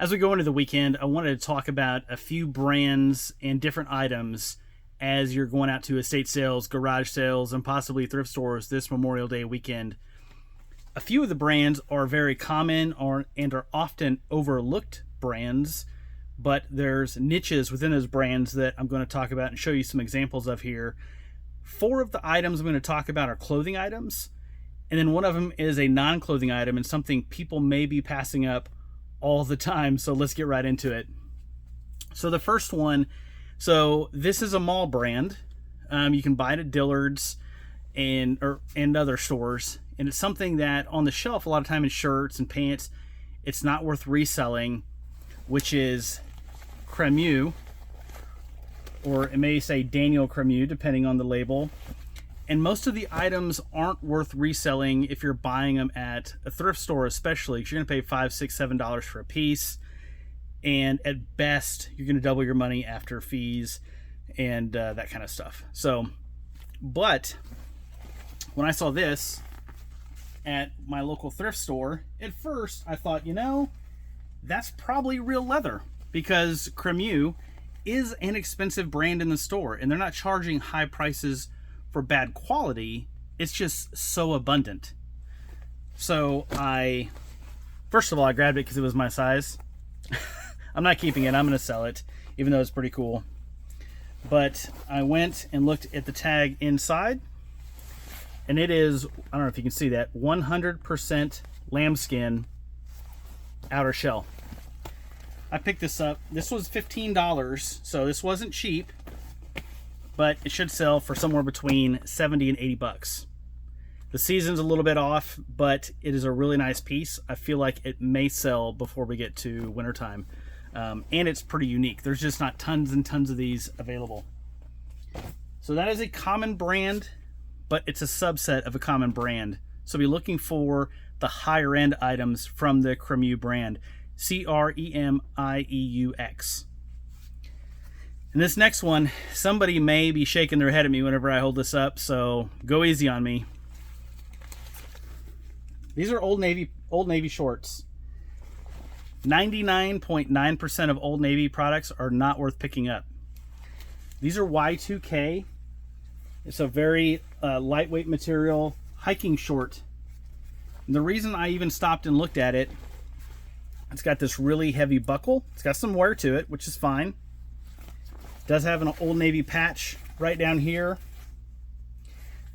As we go into the weekend, I wanted to talk about a few brands and different items as you're going out to estate sales, garage sales, and possibly thrift stores this Memorial Day weekend. A few of the brands are very common and are often overlooked brands, but there's niches within those brands that I'm going to talk about and show you some examples of here. 4 of the items I'm going to talk about are clothing items, and then one of them is a non-clothing item and something people may be passing up all the time. So let's get right into it. So the first one, this is a mall brand. You can buy it at Dillard's and other stores, and it's something that on the shelf a lot of time in shirts and pants it's not worth reselling, which is Cremu, or it may say Daniel Cremu depending on the label. And most of the items aren't worth reselling if you're buying them at a thrift store, especially because you're going to pay $5, $6, $7 for a piece, and at best you're going to double your money after fees and that kind of stuff. But when I saw this at my local thrift store, at first I thought, that's probably real leather, because Cremu is an expensive brand in the store and they're not charging high prices for bad quality. It's just so abundant. So first of all, I grabbed it because it was my size. I'm not keeping it. I'm going to sell it, even though it's pretty cool. But I went and looked at the tag inside, and it is, I don't know if you can see that, 100% lambskin outer shell. I picked this up. This was $15, so this wasn't cheap, but it should sell for somewhere between 70 and 80 bucks. The season's a little bit off, but it is a really nice piece. I feel like it may sell before we get to wintertime. And it's pretty unique. There's just not tons and tons of these available. So that is a common brand, but it's a subset of a common brand. So be looking for the higher end items from the Cremu brand. Cremieux. And this next one, somebody may be shaking their head at me whenever I hold this up, so go easy on me. These are Old Navy shorts. 99.9% of Old Navy products are not worth picking up. These are Y2K. It's a very lightweight material hiking short. And the reason I even stopped and looked at it, it's got this really heavy buckle. It's got some wear to it, which is fine. It does have an Old Navy patch right down here.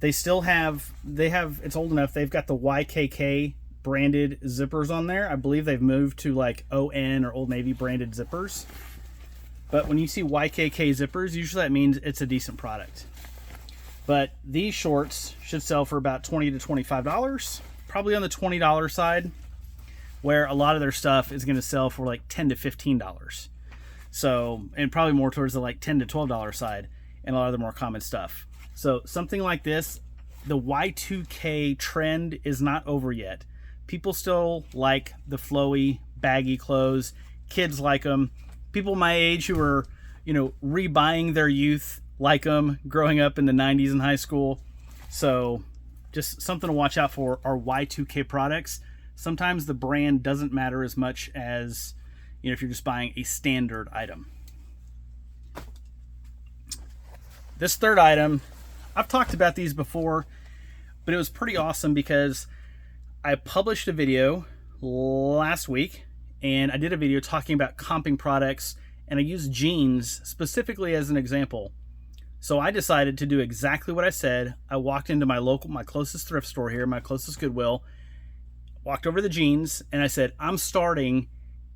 It's old enough, they've got the YKK branded zippers on there. I believe they've moved to like ON or Old Navy branded zippers. But when you see YKK zippers, usually that means it's a decent product. But these shorts should sell for about $20 to $25, probably on the $20 side, where a lot of their stuff is going to sell for like $10 to $15. So, and probably more towards the like $10 to $12 side, and a lot of the more common stuff. So something like this, the Y2K trend is not over yet. People still like the flowy, baggy clothes. Kids like them. People my age who are, rebuying their youth like them, growing up in the 90s in high school. So just something to watch out for are Y2K products. Sometimes the brand doesn't matter as much as, if you're just buying a standard item. This third item, I've talked about these before, but it was pretty awesome because I published a video last week, and I did a video talking about comping products, and I used jeans specifically as an example. So I decided to do exactly what I said. I walked into my closest thrift store here, my closest Goodwill, walked over the jeans, and I said, I'm starting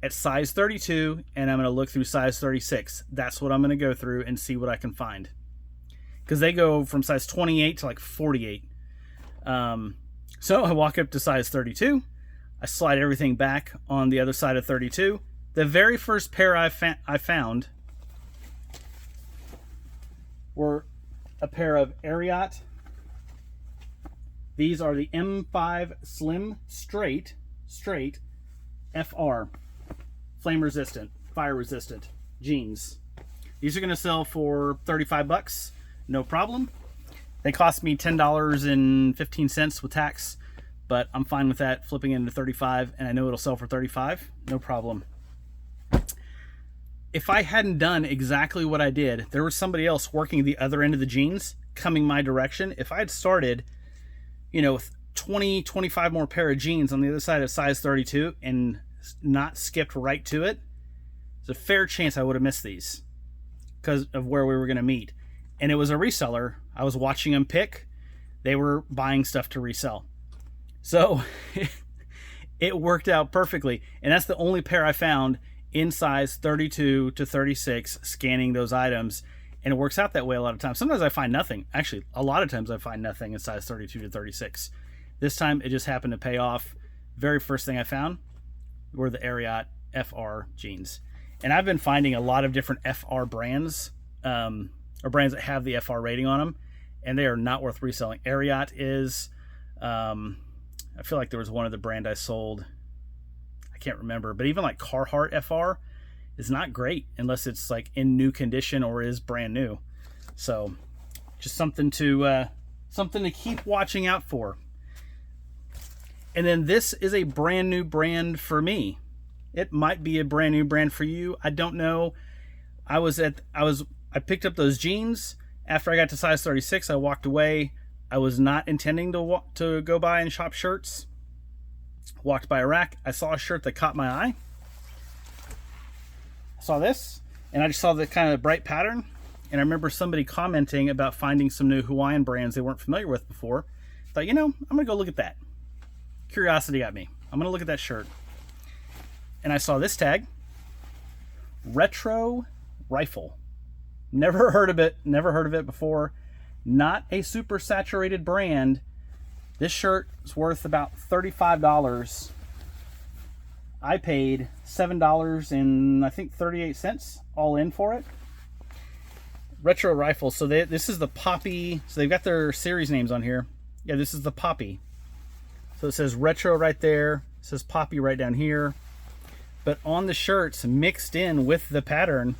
at size 32, and I'm going to look through size 36. That's what I'm going to go through and see what I can find. Because they go from size 28 to like 48. So I walk up to size 32. I slide everything back on the other side of 32. The very first pair I found were a pair of Arot. These are the M5 Slim Straight FR. Flame resistant, fire resistant jeans. These are going to sell for 35 bucks, no problem. They cost me $10.15 with tax, but I'm fine with that, flipping it into 35, and I know it'll sell for 35, no problem. if I hadn't done exactly what I did, there was somebody else working the other end of the jeans coming my direction. If I had started, with 20, 25 more pair of jeans on the other side of size 32 and not skipped right to it, there's a fair chance I would have missed these because of where we were going to meet. And it was a reseller. I was watching them pick. They were buying stuff to resell. So it worked out perfectly. And that's the only pair I found in size 32 to 36, scanning those items. And it works out that way a lot of times. Sometimes I find nothing. Actually, a lot of times I find nothing in size 32 to 36. This time it just happened to pay off. Very first thing I found were the Arot FR jeans. And I've been finding a lot of different FR brands, or brands that have the FR rating on them, and they are not worth reselling. Arot is, I feel like there was one other brand I sold. I can't remember, but even like Carhartt FR is not great unless it's like in new condition or is brand new. So just something to keep watching out for. And then this is a brand new brand for me. It might be a brand new brand for you. I don't know. I picked up those jeans. After I got to size 36, I walked away. I was not intending to go by and shop shirts. Walked by a rack. I saw a shirt that caught my eye. I saw this, and I just saw the kind of bright pattern. And I remember somebody commenting about finding some new Hawaiian brands they weren't familiar with before. I thought, I'm going to go look at that. Curiosity got me. I'm going to look at that shirt. And I saw this tag, Retro Rifle. Never heard of it before. Not a super saturated brand. This shirt is worth about $35. I paid $7 and I think 38 cents all in for it. Retro Rifle. So this is the Poppy. So they've got their series names on here. Yeah, this is the Poppy. So it says Retro right there. It says Poppy right down here. But on the shirts, mixed in with the pattern,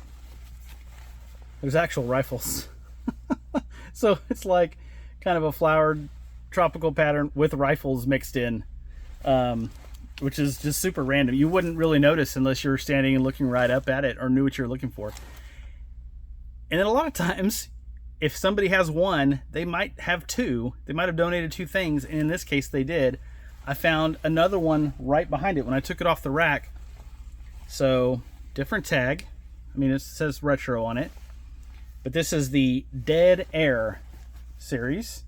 there's actual rifles. So it's like kind of a flowered tropical pattern with rifles mixed in, which is just super random. You wouldn't really notice unless you were standing and looking right up at it or knew what you were looking for. And then a lot of times, if somebody has one, they might have two. They might have donated two things, and in this case they did. I found another one right behind it when I took it off the rack. So, different tag. I mean, it says retro on it. But this is the Dead Air series.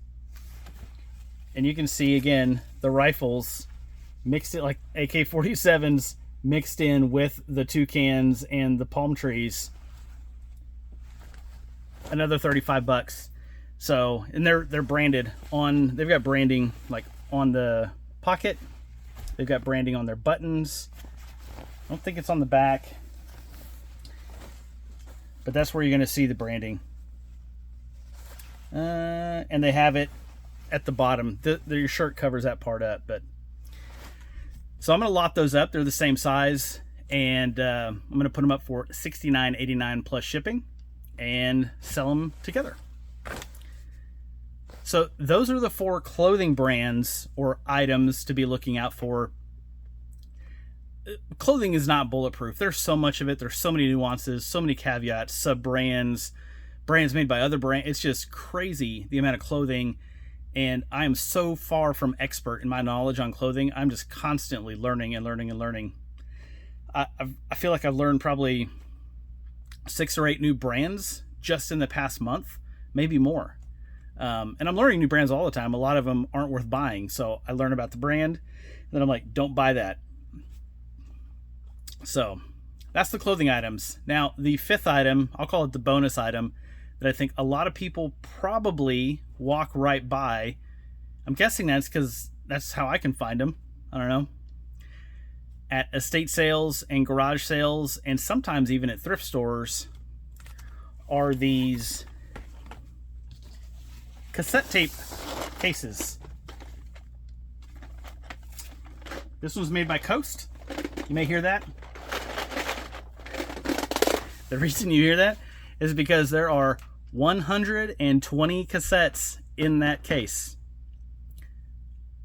And you can see, again, the rifles mixed it like AK-47s mixed in with the toucans and the palm trees. Another $35. So, and they're branded on, they've got branding like on the pocket. They've got branding on their buttons. I don't think it's on the back, but that's where you're going to see the branding. And they have it at the bottom. Your shirt covers that part up. But so I'm going to lot those up. They're the same size, and I'm going to put them up for $69.89 plus shipping and sell them together. So those are the 4 clothing brands or items to be looking out for. Clothing is not bulletproof. There's so much of it. There's so many nuances, so many caveats, sub-brands, brands made by other brands. It's just crazy, the amount of clothing. And I am so far from expert in my knowledge on clothing. I'm just constantly learning and learning and learning. I feel like I've learned probably 6 or 8 new brands just in the past month, maybe more. And I'm learning new brands all the time. A lot of them aren't worth buying. So I learn about the brand, and then I'm like, don't buy that. So that's the clothing items. Now, the 5th item, I'll call it the bonus item, that I think a lot of people probably walk right by. I'm guessing that's because that's how I can find them. I don't know. At estate sales and garage sales, and sometimes even at thrift stores, are these cassette tape cases. This one's made by Coast. You may hear that. The reason you hear that is because there are 120 cassettes in that case.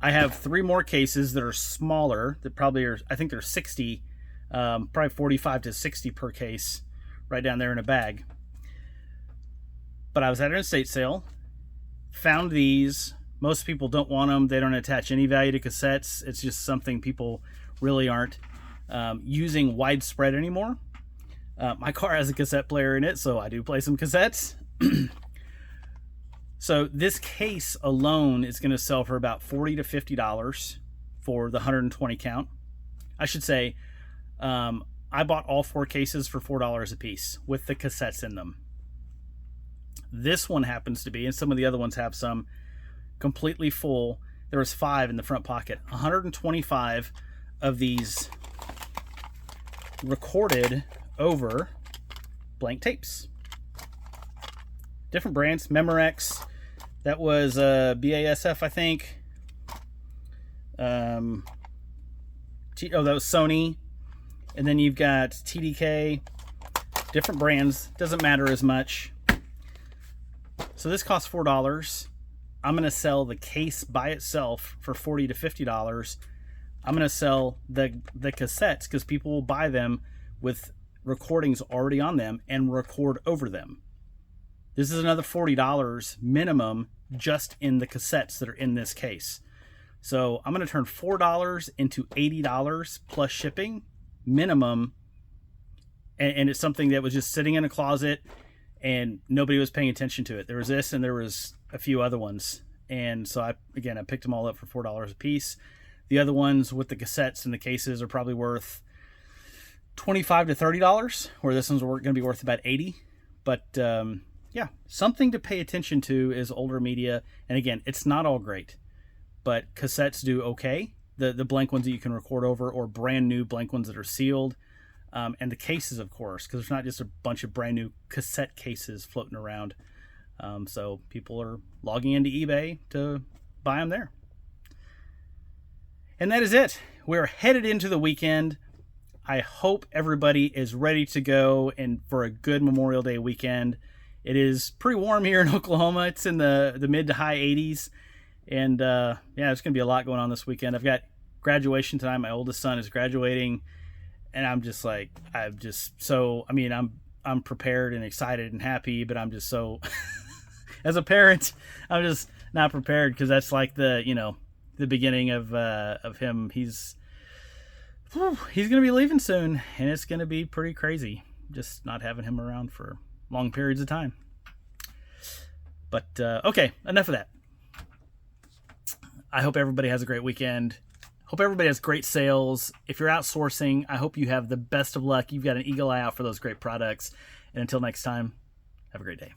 I have 3 more cases that are smaller that probably are, I think they're 60, probably 45 to 60 per case, right down there in a bag. But I was at an estate sale, found these. Most people don't want them. They don't attach any value to cassettes. It's just something people really aren't using widespread anymore. My car has a cassette player in it, so I do play some cassettes. So this case alone is going to sell for about $40 to $50 for the 120 count. I should say, I bought all 4 cases for $4 a piece with the cassettes in them. This one happens to be, and some of the other ones have some, completely full. There was 5 in the front pocket. 125 of these recorded over blank tapes. Different brands. Memorex. That was BASF, I think. That was Sony. And then you've got TDK. Different brands. Doesn't matter as much. So this costs $4. I'm going to sell the case by itself for $40 to $50. I'm going to sell the cassettes because people will buy them with recordings already on them and record over them. This is another $40 minimum just in the cassettes that are in this case. So I'm going to turn $4 into $80 plus shipping minimum. And it's something that was just sitting in a closet and nobody was paying attention to it. There was this and there was a few other ones. And so I picked them all up for $4 a piece. The other ones with the cassettes and the cases are probably worth $25 to $30, where this one's going to be worth about $80. But yeah, something to pay attention to is older media. And again, it's not all great, but cassettes do okay. The blank ones that you can record over, or brand new blank ones that are sealed. And the cases, of course, because there's not just a bunch of brand new cassette cases floating around. So people are logging into eBay to buy them there. And that is it. We're headed into the weekend. I hope everybody is ready to go and for a good Memorial Day weekend. It is pretty warm here in Oklahoma. It's in the mid to high 80s. And yeah, there's going to be a lot going on this weekend. I've got graduation tonight. My oldest son is graduating. And I'm prepared and excited and happy, but I'm just so, as a parent, I'm just not prepared because that's like the beginning of him. He's going to be leaving soon, and it's going to be pretty crazy just not having him around for long periods of time. But okay, enough of that. I hope everybody has a great weekend. Hope everybody has great sales. If you're outsourcing, I hope you have the best of luck. You've got an eagle eye out for those great products. And until next time, have a great day.